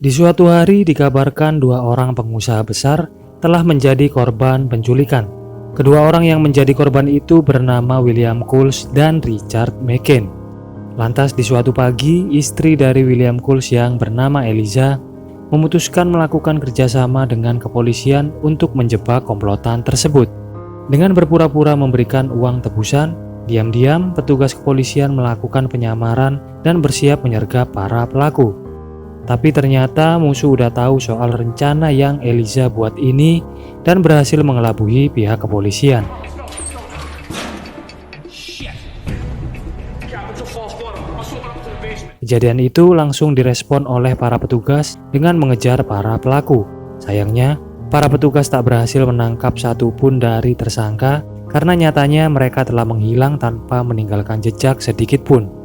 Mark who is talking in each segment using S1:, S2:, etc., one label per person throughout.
S1: Di suatu hari dikabarkan dua orang pengusaha besar telah menjadi korban penculikan. Kedua orang yang menjadi korban itu bernama William Coles dan Richard McCain. Lantas di suatu pagi, istri dari William Coles yang bernama Eliza memutuskan melakukan kerjasama dengan kepolisian untuk menjebak komplotan tersebut. Dengan berpura-pura memberikan uang tebusan, diam-diam petugas kepolisian melakukan penyamaran dan bersiap menyergap para pelaku. Tapi ternyata musuh udah tahu soal rencana yang Eliza buat ini dan berhasil mengelabui pihak kepolisian. Kejadian itu langsung direspon oleh para petugas dengan mengejar para pelaku. Sayangnya, para petugas tak berhasil menangkap satupun dari tersangka karena nyatanya mereka telah menghilang tanpa meninggalkan jejak sedikit pun.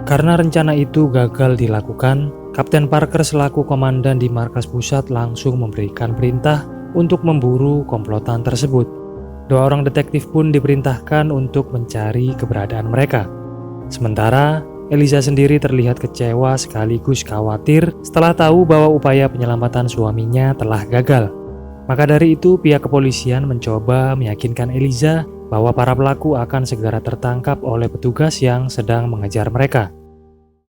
S1: Karena rencana itu gagal dilakukan, Kapten Parker selaku komandan di markas pusat langsung memberikan perintah untuk memburu komplotan tersebut. Dua orang detektif pun diperintahkan untuk mencari keberadaan mereka. Sementara, Eliza sendiri terlihat kecewa sekaligus khawatir setelah tahu bahwa upaya penyelamatan suaminya telah gagal. Maka dari itu, pihak kepolisian mencoba meyakinkan Eliza bahwa para pelaku akan segera tertangkap oleh petugas yang sedang mengejar mereka.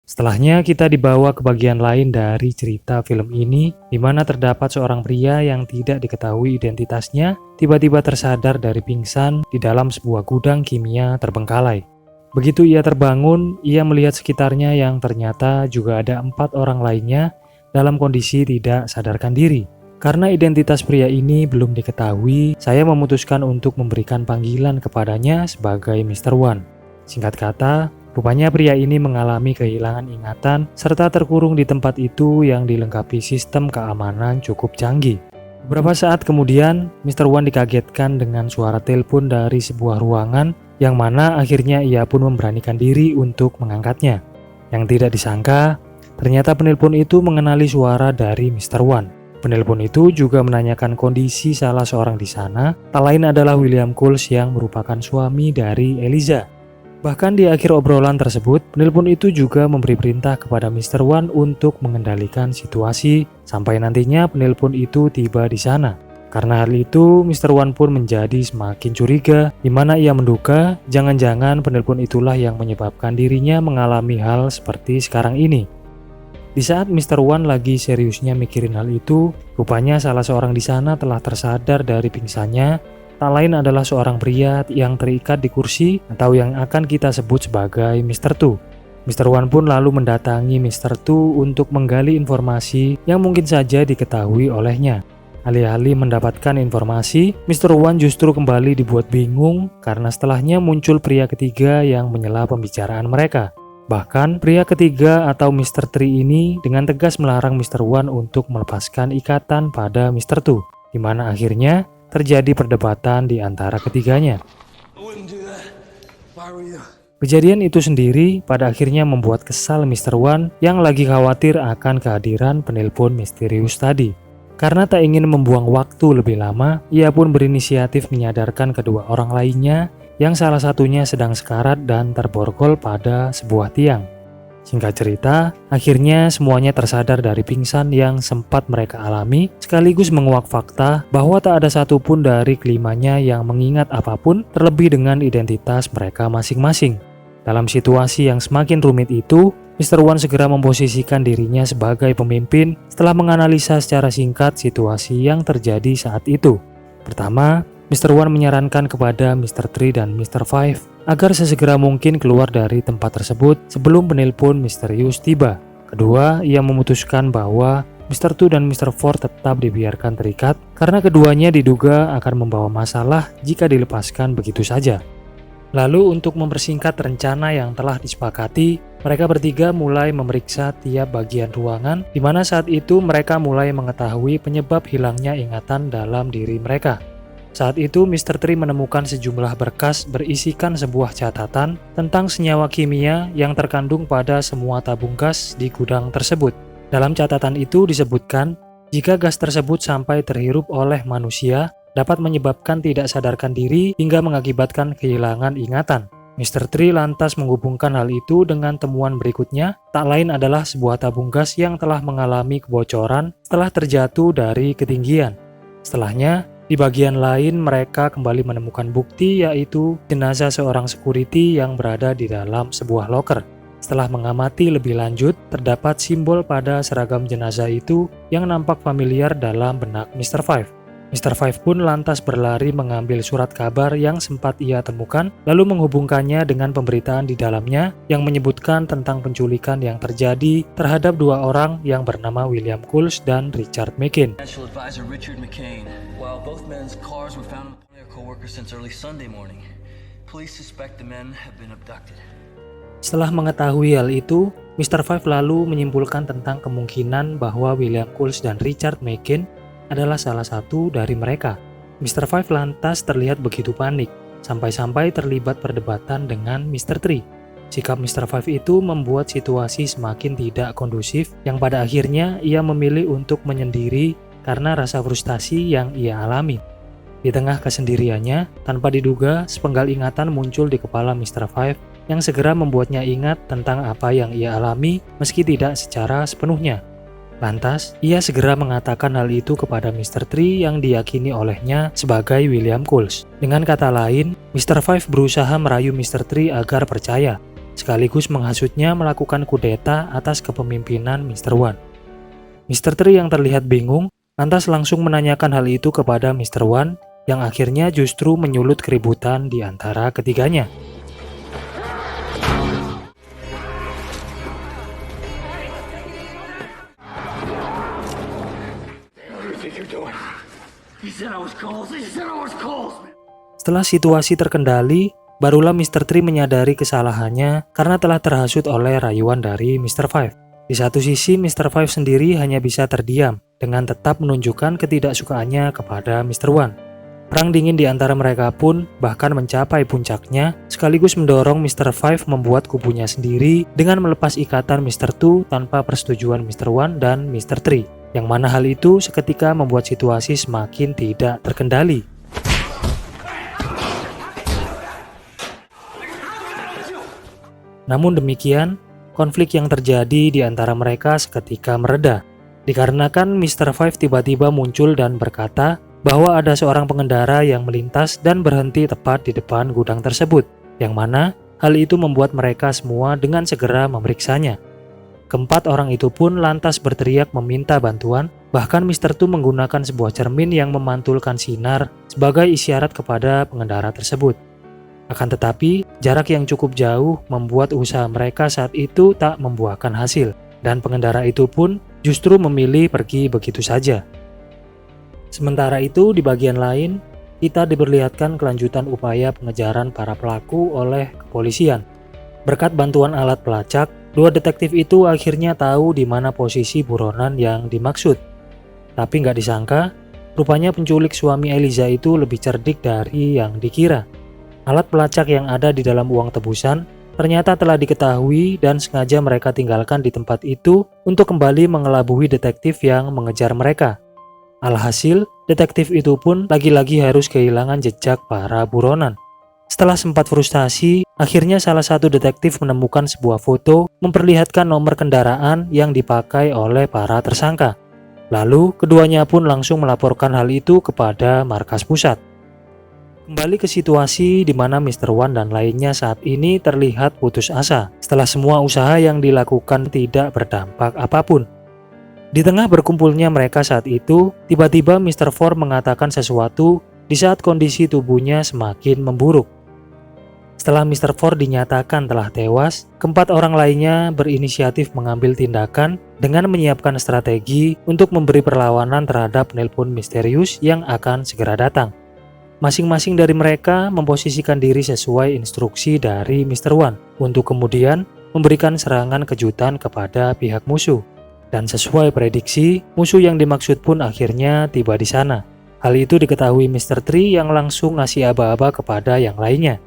S1: Setelahnya kita dibawa ke bagian lain dari cerita film ini, di mana terdapat seorang pria yang tidak diketahui identitasnya tiba-tiba tersadar dari pingsan di dalam sebuah gudang kimia terbengkalai. Begitu ia terbangun, ia melihat sekitarnya yang ternyata juga ada 4 orang lainnya dalam kondisi tidak sadarkan diri. Karena identitas pria ini belum diketahui, saya memutuskan untuk memberikan panggilan kepadanya sebagai Mr. One. Singkat kata, rupanya pria ini mengalami kehilangan ingatan serta terkurung di tempat itu yang dilengkapi sistem keamanan cukup canggih. Beberapa saat kemudian, Mr. One dikagetkan dengan suara telepon dari sebuah ruangan yang mana akhirnya ia pun memberanikan diri untuk mengangkatnya. Yang tidak disangka, ternyata penelpon itu mengenali suara dari Mr. One. Penelpon itu juga menanyakan kondisi salah seorang di sana, tak lain adalah William Coles yang merupakan suami dari Eliza. Bahkan di akhir obrolan tersebut, penelpon itu juga memberi perintah kepada Mr. One untuk mengendalikan situasi sampai nantinya penelpon itu tiba di sana. Karena hal itu, Mr. One pun menjadi semakin curiga, di mana ia menduga jangan-jangan penelpon itulah yang menyebabkan dirinya mengalami hal seperti sekarang ini. Di saat Mr. One lagi seriusnya mikirin hal itu, rupanya salah seorang di sana telah tersadar dari pingsannya. Tak lain adalah seorang pria yang terikat di kursi atau yang akan kita sebut sebagai Mr. Two. Mr. One pun lalu mendatangi Mr. Two untuk menggali informasi yang mungkin saja diketahui olehnya. Alih-alih mendapatkan informasi, Mr. One justru kembali dibuat bingung karena setelahnya muncul pria ketiga yang menyela pembicaraan mereka. Bahkan pria ketiga atau Mr. Three ini dengan tegas melarang Mr. One untuk melepaskan ikatan pada Mr. Two, di mana akhirnya terjadi perdebatan di antara ketiganya. Kejadian itu sendiri pada akhirnya membuat kesal Mr. One yang lagi khawatir akan kehadiran penelpon misterius tadi. Karena tak ingin membuang waktu lebih lama, ia pun berinisiatif menyadarkan kedua orang lainnya yang salah satunya sedang sekarat dan terborgol pada sebuah tiang. Singkat cerita, akhirnya semuanya tersadar dari pingsan yang sempat mereka alami, sekaligus menguak fakta bahwa tak ada satupun dari kelimanya yang mengingat apapun terlebih dengan identitas mereka masing-masing. Dalam situasi yang semakin rumit itu, Mr. One segera memposisikan dirinya sebagai pemimpin setelah menganalisa secara singkat situasi yang terjadi saat itu. Pertama, Mr. One menyarankan kepada Mr. Three dan Mr. Five agar sesegera mungkin keluar dari tempat tersebut sebelum penelpon misterius tiba. Kedua, ia memutuskan bahwa Mr. Two dan Mr. Four tetap dibiarkan terikat karena keduanya diduga akan membawa masalah jika dilepaskan begitu saja. Lalu untuk mempersingkat rencana yang telah disepakati, mereka bertiga mulai memeriksa tiap bagian ruangan, di mana saat itu mereka mulai mengetahui penyebab hilangnya ingatan dalam diri mereka. Saat itu Mr. Three menemukan sejumlah berkas berisikan sebuah catatan tentang senyawa kimia yang terkandung pada semua tabung gas di gudang tersebut. Dalam catatan itu disebutkan, jika gas tersebut sampai terhirup oleh manusia, dapat menyebabkan tidak sadarkan diri hingga mengakibatkan kehilangan ingatan. Mr. Tree lantas menghubungkan hal itu dengan temuan berikutnya, tak lain adalah sebuah tabung gas yang telah mengalami kebocoran setelah terjatuh dari ketinggian. Setelahnya, di bagian lain mereka kembali menemukan bukti, yaitu jenazah seorang security yang berada di dalam sebuah loker. Setelah mengamati lebih lanjut, terdapat simbol pada seragam jenazah itu yang nampak familiar dalam benak Mr. Five. Mr. Five pun lantas berlari mengambil surat kabar yang sempat ia temukan, lalu menghubungkannya dengan pemberitaan di dalamnya yang menyebutkan tentang penculikan yang terjadi terhadap dua orang yang bernama William Coles dan Richard McCain.
S2: Financial advisor Richard McCain. While both men's cars were found by their co-workers since early Sunday morning, police suspect the men have been abducted.
S1: Setelah mengetahui hal itu, Mr. Five lalu menyimpulkan tentang kemungkinan bahwa William Coles dan Richard McCain adalah salah satu dari mereka. Mr. Five lantas terlihat begitu panik, sampai-sampai terlibat perdebatan dengan Mr. Tree. Sikap Mr. Five itu membuat situasi semakin tidak kondusif, yang pada akhirnya ia memilih untuk menyendiri karena rasa frustasi yang ia alami. Di tengah kesendiriannya, tanpa diduga, sepenggal ingatan muncul di kepala Mr. Five yang segera membuatnya ingat tentang apa yang ia alami meski tidak secara sepenuhnya. Lantas, ia segera mengatakan hal itu kepada Mr. Tree yang diyakini olehnya sebagai William Coles. Dengan kata lain, Mr. Five berusaha merayu Mr. Tree agar percaya, sekaligus menghasutnya melakukan kudeta atas kepemimpinan Mr. One. Mr. Tree yang terlihat bingung, lantas langsung menanyakan hal itu kepada Mr. One, yang akhirnya justru menyulut keributan di antara ketiganya. Setelah situasi terkendali, barulah Mr. Tree menyadari kesalahannya karena telah terhasut oleh rayuan dari Mr. Five. Di satu sisi, Mr. Five sendiri hanya bisa terdiam dengan tetap menunjukkan ketidaksukaannya kepada Mr. One. Perang dingin di antara mereka pun bahkan mencapai puncaknya, sekaligus mendorong Mr. Five membuat kubunya sendiri dengan melepas ikatan Mr. Two tanpa persetujuan Mr. One dan Mr. Tree, yang mana hal itu seketika membuat situasi semakin tidak terkendali. Namun demikian, konflik yang terjadi di antara mereka seketika mereda, dikarenakan Mr. Five tiba-tiba muncul dan berkata bahwa ada seorang pengendara yang melintas dan berhenti tepat di depan gudang tersebut, yang mana hal itu membuat mereka semua dengan segera memeriksanya. Keempat orang itu pun lantas berteriak meminta bantuan, bahkan Mr. Tu menggunakan sebuah cermin yang memantulkan sinar sebagai isyarat kepada pengendara tersebut. Akan tetapi, jarak yang cukup jauh membuat usaha mereka saat itu tak membuahkan hasil, dan pengendara itu pun justru memilih pergi begitu saja. Sementara itu, di bagian lain, kita diperlihatkan kelanjutan upaya pengejaran para pelaku oleh kepolisian. Berkat bantuan alat pelacak, dua detektif itu akhirnya tahu di mana posisi buronan yang dimaksud. Tapi nggak disangka, rupanya penculik suami Eliza itu lebih cerdik dari yang dikira. Alat pelacak yang ada di dalam uang tebusan ternyata telah diketahui dan sengaja mereka tinggalkan di tempat itu untuk kembali mengelabui detektif yang mengejar mereka. Alhasil, detektif itu pun lagi-lagi harus kehilangan jejak para buronan. Setelah sempat frustasi, akhirnya salah satu detektif menemukan sebuah foto memperlihatkan nomor kendaraan yang dipakai oleh para tersangka. Lalu, keduanya pun langsung melaporkan hal itu kepada markas pusat. Kembali ke situasi di mana Mr. One dan lainnya saat ini terlihat putus asa setelah semua usaha yang dilakukan tidak berdampak apapun. Di tengah berkumpulnya mereka saat itu, tiba-tiba Mr. Four mengatakan sesuatu di saat kondisi tubuhnya semakin memburuk. Setelah Mr. Four dinyatakan telah tewas, keempat orang lainnya berinisiatif mengambil tindakan dengan menyiapkan strategi untuk memberi perlawanan terhadap penelpon misterius yang akan segera datang. Masing-masing dari mereka memposisikan diri sesuai instruksi dari Mr. One untuk kemudian memberikan serangan kejutan kepada pihak musuh. Dan sesuai prediksi, musuh yang dimaksud pun akhirnya tiba di sana. Hal itu diketahui Mr. Tree yang langsung ngasih aba-aba kepada yang lainnya.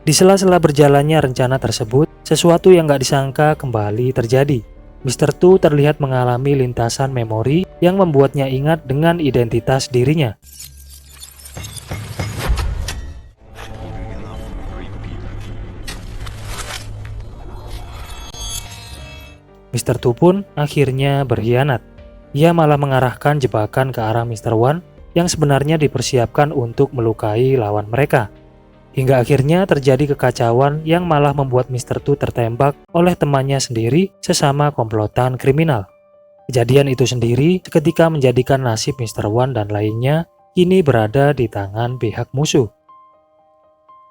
S1: Di sela-sela berjalannya rencana tersebut, sesuatu yang gak disangka kembali terjadi. Mr. Tu terlihat mengalami lintasan memori yang membuatnya ingat dengan identitas dirinya. Mr. Tu pun akhirnya berkhianat. Ia malah mengarahkan jebakan ke arah Mr. Wan yang sebenarnya dipersiapkan untuk melukai lawan mereka. Hingga akhirnya terjadi kekacauan yang malah membuat Mr. Tu tertembak oleh temannya sendiri sesama komplotan kriminal. Kejadian itu sendiri seketika menjadikan nasib Mr. Wan dan lainnya kini berada di tangan pihak musuh.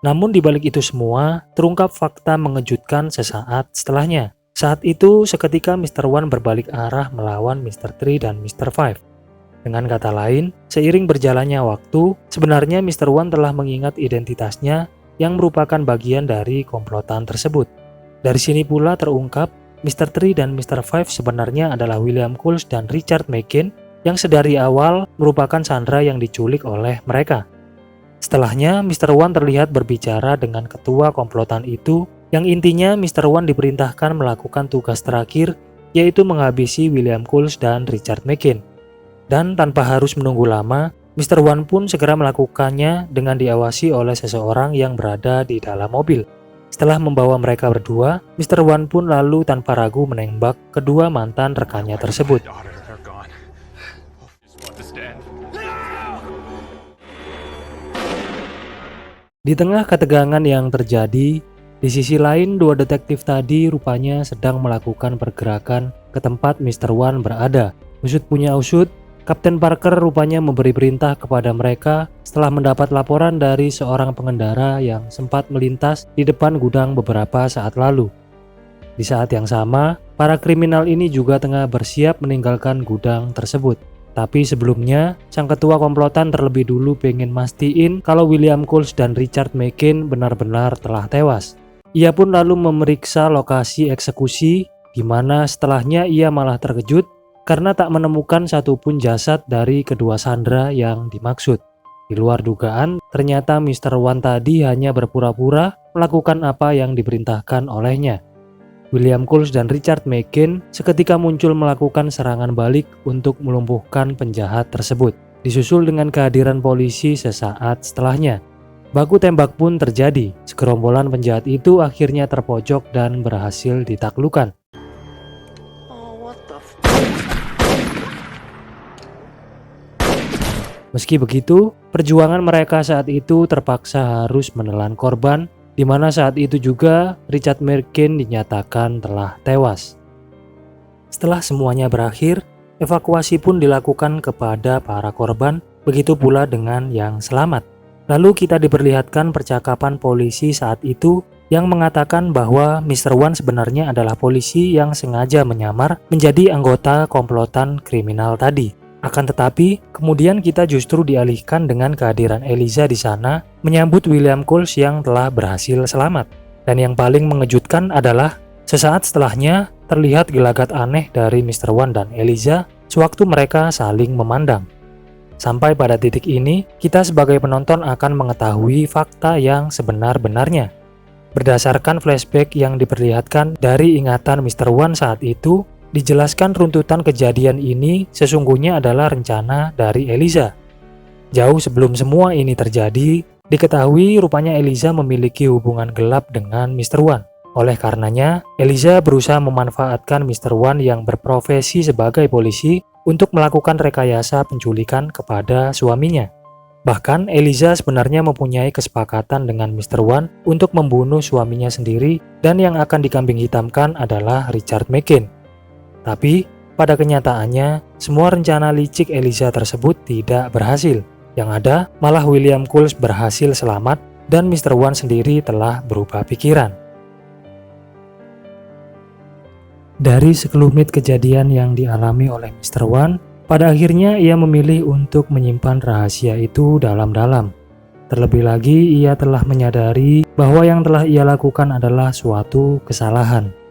S1: Namun di balik itu semua, terungkap fakta mengejutkan sesaat setelahnya. Saat itu seketika Mr. Wan berbalik arah melawan Mr. 3 dan Mr. 5. Dengan kata lain, seiring berjalannya waktu, sebenarnya Mr. Wan telah mengingat identitasnya yang merupakan bagian dari komplotan tersebut. Dari sini pula terungkap, Mr. 3 dan Mr. 5 sebenarnya adalah William Coles dan Richard McCain yang sedari awal merupakan sandera yang diculik oleh mereka. Setelahnya, Mr. Wan terlihat berbicara dengan ketua komplotan itu, yang intinya Mr. Wan diperintahkan melakukan tugas terakhir, yaitu menghabisi William Coles dan Richard McCain. Dan tanpa harus menunggu lama, Mr. Wan pun segera melakukannya dengan diawasi oleh seseorang yang berada di dalam mobil. Setelah membawa mereka berdua, Mr. Wan pun lalu tanpa ragu menembak kedua mantan rekannya tersebut. Di tengah ketegangan yang terjadi, di sisi lain dua detektif tadi rupanya sedang melakukan pergerakan ke tempat Mr. Wan berada. Usut punya usut, Kapten Parker rupanya memberi perintah kepada mereka setelah mendapat laporan dari seorang pengendara yang sempat melintas di depan gudang beberapa saat lalu. Di saat yang sama, para kriminal ini juga tengah bersiap meninggalkan gudang tersebut. Tapi sebelumnya, sang ketua komplotan terlebih dulu pengen mastiin kalau William Coles dan Richard McCain benar-benar telah tewas. Ia pun lalu memeriksa lokasi eksekusi, di mana setelahnya ia malah terkejut karena tak menemukan satupun jasad dari kedua sandera yang dimaksud. Di luar dugaan, ternyata Mr. Wan tadi hanya berpura-pura melakukan apa yang diperintahkan olehnya. William Coles dan Richard McCain seketika muncul melakukan serangan balik untuk melumpuhkan penjahat tersebut, disusul dengan kehadiran polisi sesaat setelahnya. Baku tembak pun terjadi, segerombolan penjahat itu akhirnya terpojok dan berhasil ditaklukkan. Meski begitu, perjuangan mereka saat itu terpaksa harus menelan korban, di mana saat itu juga Richard McCain dinyatakan telah tewas. Setelah semuanya berakhir, evakuasi pun dilakukan kepada para korban, begitu pula dengan yang selamat. Lalu kita diperlihatkan percakapan polisi saat itu yang mengatakan bahwa Mr. Wan sebenarnya adalah polisi yang sengaja menyamar menjadi anggota komplotan kriminal tadi. Akan tetapi, kemudian kita justru dialihkan dengan kehadiran Eliza di sana menyambut William Coles yang telah berhasil selamat. Dan yang paling mengejutkan adalah sesaat setelahnya terlihat gelagat aneh dari Mr. Wan dan Eliza sewaktu mereka saling memandang. Sampai pada titik ini, kita sebagai penonton akan mengetahui fakta yang sebenar-benarnya. Berdasarkan flashback yang diperlihatkan dari ingatan Mr. Wan saat itu, dijelaskan runtutan kejadian ini sesungguhnya adalah rencana dari Eliza. Jauh sebelum semua ini terjadi, diketahui rupanya Eliza memiliki hubungan gelap dengan Mr. Wan. Oleh karenanya, Eliza berusaha memanfaatkan Mr. Wan yang berprofesi sebagai polisi untuk melakukan rekayasa penculikan kepada suaminya. Bahkan Eliza sebenarnya mempunyai kesepakatan dengan Mr. Wan untuk membunuh suaminya sendiri, dan yang akan dikambing hitamkan adalah Richard McCain. Tapi, pada kenyataannya, semua rencana licik Eliza tersebut tidak berhasil. Yang ada, malah William Coles berhasil selamat dan Mr. Wan sendiri telah berubah pikiran. Dari sekelumit kejadian yang dialami oleh Mr. Wan, pada akhirnya ia memilih untuk menyimpan rahasia itu dalam-dalam. Terlebih lagi, ia telah menyadari bahwa yang telah ia lakukan adalah suatu kesalahan.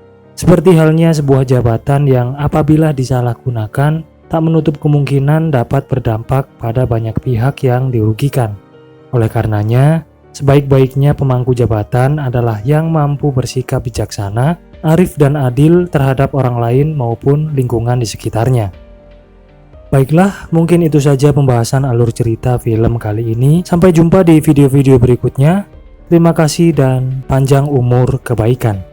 S1: Seperti halnya sebuah jabatan yang apabila disalahgunakan, tak menutup kemungkinan dapat berdampak pada banyak pihak yang dirugikan. Oleh karenanya, sebaik-baiknya pemangku jabatan adalah yang mampu bersikap bijaksana, arif dan adil terhadap orang lain maupun lingkungan di sekitarnya. Baiklah, mungkin itu saja pembahasan alur cerita film kali ini. Sampai jumpa di video-video berikutnya. Terima kasih dan panjang umur kebaikan.